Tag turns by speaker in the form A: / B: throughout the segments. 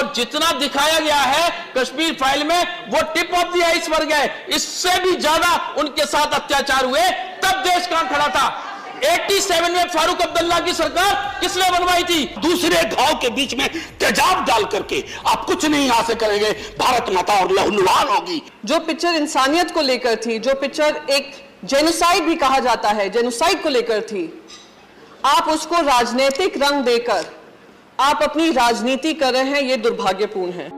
A: और जितना दिखाया गया है कश्मीर फाइल में वो टिप ऑफ द आइसबर्ग है। इससे भी ज्यादा उनके साथ अत्याचार हुए, तब देश कहां खड़ा था। 87 में फारूक अब्दुल्ला की सरकार किसने बनवाई थी?
B: दूसरे घाव के बीच में तेजाब डाल करके आप कुछ नहीं हासिल करेंगे, भारत माता और लहूलुहान होगी।
C: जो पिक्चर इंसानियत को लेकर थी, जो पिक्चर एक जेनोसाइड भी कहा जाता है, जेनोसाइड को लेकर थी, आप उसको राजनीतिक रंग देकर आप अपनी राजनीति कर रहे हैं, ये दुर्भाग्यपूर्ण है।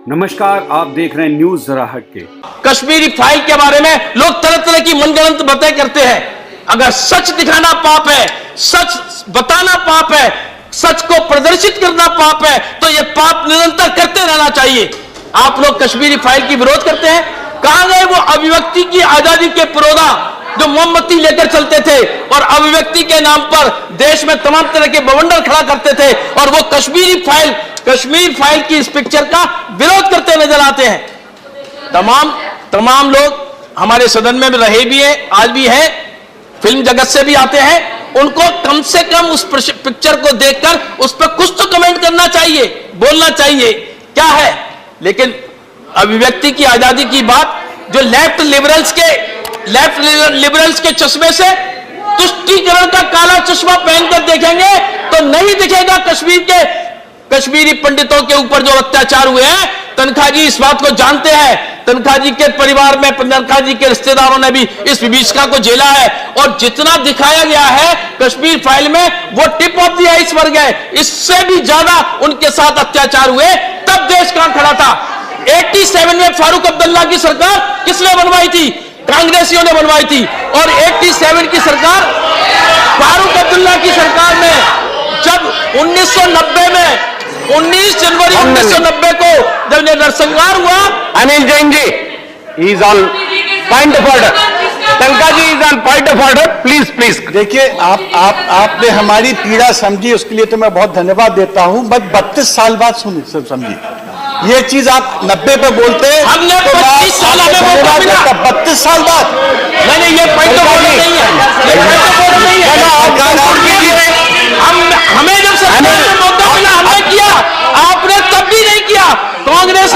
D: नमस्कार, आप देख रहे हैं न्यूज जरा हट के।
A: कश्मीरी फाइल के बारे में लोग तरह तरह की मनगढ़ंत बातें करते हैं। अगर सच दिखाना पाप है, सच बताना पाप है, सच को प्रदर्शित करना पाप है, तो यह पाप निरंतर करते रहना चाहिए। आप लोग कश्मीरी फाइल की विरोध करते हैं। कहां गए वो अभिव्यक्ति की आजादी के पुरोधा जो मोमबत्ती लेकर चलते थे और अभिव्यक्ति के नाम पर देश में तमाम तरह के बवंडर खड़ा करते थे, और वो कश्मीर फाइल की इस पिक्चर का विरोध करते नजर आते हैं। तमाम लोग हमारे सदन में रहे भी हैं, आज भी हैं, फिल्म जगत से भी आते हैं। उनको कम से कम उस पिक्चर को देखकर उस पर कुछ तो कमेंट करना चाहिए, बोलना चाहिए क्या है। लेकिन अभिव्यक्ति की आजादी की बात जो लेफ्ट लिबरल्स के चश्मे से तुष्टीकरण का काला चश्मा पहनकर देखेंगे तो नहीं दिखेगा कश्मीरी पंडितों के ऊपर जो अत्याचार हुए हैं। तनखा जी इस बात को जानते हैं। तनखा जी के परिवार में, तनखा जी के रिश्तेदारों ने भी इस विभीषिका को झेला है, और जितना दिखाया गया है कश्मीर फाइल में वो टिप ऑफ द आइसबर्ग है। इससे भी ज्यादा उनके साथ अत्याचार हुए, तब देश कहां खड़ा था। 87 में फारूक अब्दुल्ला की सरकार किसने बनवाई थी? कांग्रेसियों ने बनवाई थी। और 87 की सरकार, फारूक अब्दुल्ला की सरकार में जब 1990 में 19 जनवरी 1990 को जब नरसंहार हुआ,
E: Anil Jain ji is on point of order, Tankha ji is on point of order, please.
F: देखिए, आपने हमारी पीड़ा समझी, उसके लिए तो मैं बहुत धन्यवाद देता हूं। बट 32 साल बाद समझी ये चीज आप 90 पे बोलते हैं,
A: हमने 25 साल में मौका मिला।
F: 32 साल बाद
A: नहीं, ये पॉइंट ऑफ ऑर्डर नहीं है, ये पॉइंट ऑफ ऑर्डर नहीं है। हमें जब सरकार में मौका मिला हमने किया, आपने तब भी नहीं किया। कांग्रेस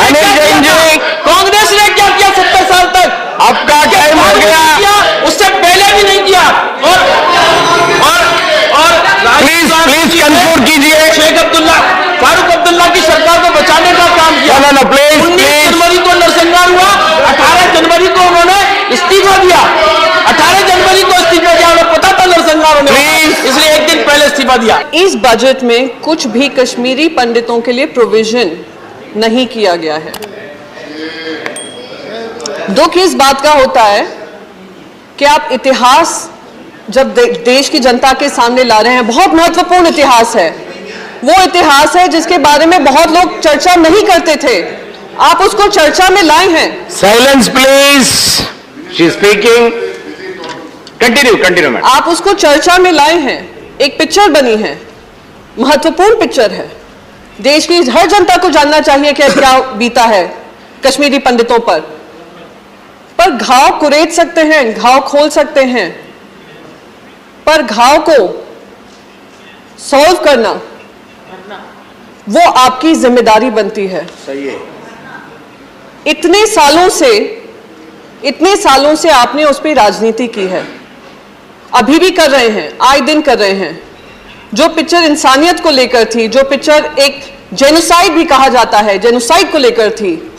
A: ने क्या किया 70 साल तक?
E: आपका टाइम हो गया,
A: उससे पहले भी नहीं किया। और
E: प्लीज कंक्लूड कीजिए।
A: शेख अब्दुल्ला, फारूक अब्दुल्ला की सरकार को बचाने का काम किया। 19 जनवरी को नरसंहार हुआ, 18 जनवरी को उन्होंने इस्तीफा दिया। 18 जनवरी को इस्तीफा दिया, उन्हें पता था नरसंहार होने वाला, इसलिए एक दिन पहले इस्तीफा दिया।
C: इस बजट में कुछ भी कश्मीरी पंडितों के लिए प्रोविजन नहीं किया गया है। दुख इस बात का होता है कि आप इतिहास जब देश की जनता के सामने ला रहे हैं, बहुत महत्वपूर्ण इतिहास है, वो इतिहास है जिसके बारे में बहुत लोग चर्चा नहीं करते थे, आप उसको चर्चा में लाए हैं।
E: Silence please, she is speaking, continue ma'am.
C: आप उसको चर्चा में लाए हैं, एक पिक्चर बनी है, महत्वपूर्ण पिक्चर है, देश की हर जनता को जानना चाहिए कि क्या बीता है कश्मीरी पंडितों पर घाव कुरेद सकते हैं, घाव खोल सकते हैं, पर घाव को सॉल्व करना वो आपकी जिम्मेदारी बनती है।
F: सही है।
C: इतने सालों से आपने उस पर राजनीति की है, अभी भी कर रहे हैं, आए दिन कर रहे हैं। जो पिक्चर इंसानियत को लेकर थी, जो पिक्चर एक जेनोसाइड भी कहा जाता है, जेनोसाइड को लेकर थी,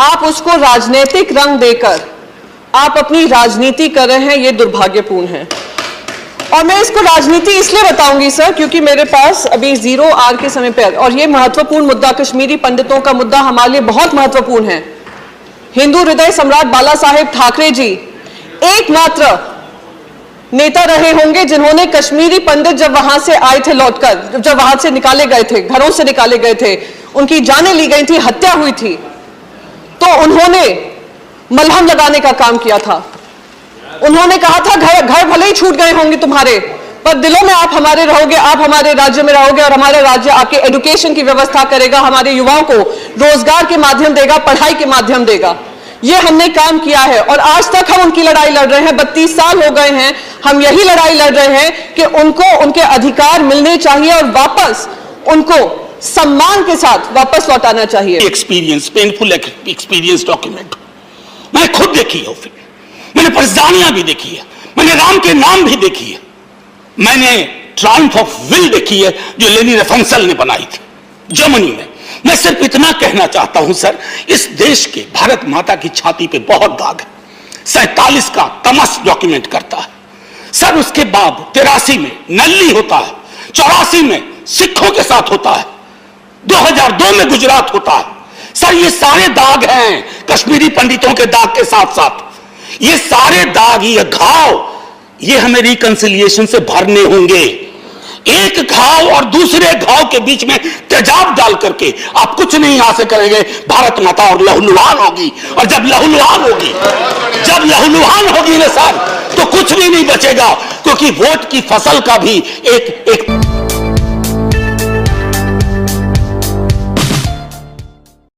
C: आप उसको राजनीतिक रंग देकर आप अपनी राजनीति कर रहे हैं, ये दुर्भाग्यपूर्ण है। और मैं इसको राजनीति इसलिए बताऊंगी सर, क्योंकि मेरे पास अभी 0 आवर के समय पर, और ये महत्वपूर्ण मुद्दा, कश्मीरी पंडितों का मुद्दा हमारे लिए बहुत महत्वपूर्ण है। हिंदू हृदय सम्राट बाला साहेब ठाकरे जी एकमात्र नेता रहे होंगे जिन्होंने कश्मीरी पंडित जब वहां से आए थे लौटकर, जब वहां से निकाले गए थे, घरों से निकाले गए थे, उनकी जानें ली गई थी, हत्या हुई थी, तो उन्होंने मलहम लगाने का काम किया था। उन्होंने कहा था घर भले ही छूट गए होंगे तुम्हारे, पर दिलों में आप हमारे रहोगे, आप हमारे राज्य में रहोगे, और हमारा राज्य आपके एजुकेशन की व्यवस्था करेगा, हमारे युवाओं को रोजगार के माध्यम देगा, पढ़ाई के माध्यम देगा। ये हमने काम किया है, और आज तक हम उनकी लड़ाई लड़ रहे हैं। 32 साल हो गए हैं, हम यही लड़ाई लड़ रहे हैं कि उनको उनके अधिकार मिलने चाहिए और वापस उनको सम्मान के साथ वापस लौटाना चाहिए।
B: एक्सपीरियंस, पेनफुल एक्सपीरियंस डॉक्यूमेंट मैंने खुद देखी है, फिर मैंने परजानियां भी देखी है, मैंने राम के नाम भी देखी है, मैंने ट्रायम्फ ऑफ विल देखी है जो लेनी रेफेंसल ने बनाई थी जर्मनी में। मैं सिर्फ इतना कहना चाहता हूं सर, इस देश के भारत माता की छाती पे बहुत दाग है। 47 का तमस डॉक्यूमेंट करता है सर, उसके बाद 83 में नल्ली होता है, 84 में सिखों के साथ होता है, 2002 में गुजरात होता है सर। ये सारे दाग हैं कश्मीरी पंडितों के दाग के साथ साथ, ये सारे दाग, ये घाव, ये हमें रिकंसिलिएशन से भरने होंगे। एक घाव और दूसरे घाव के बीच में तेजाब डाल करके आप कुछ नहीं हासिल करेंगे। भारत माता और लहूलुहान होगी, और जब लहूलुहान होगी ना सर, तो कुछ भी नहीं बचेगा, क्योंकि वोट की फसल का भी एक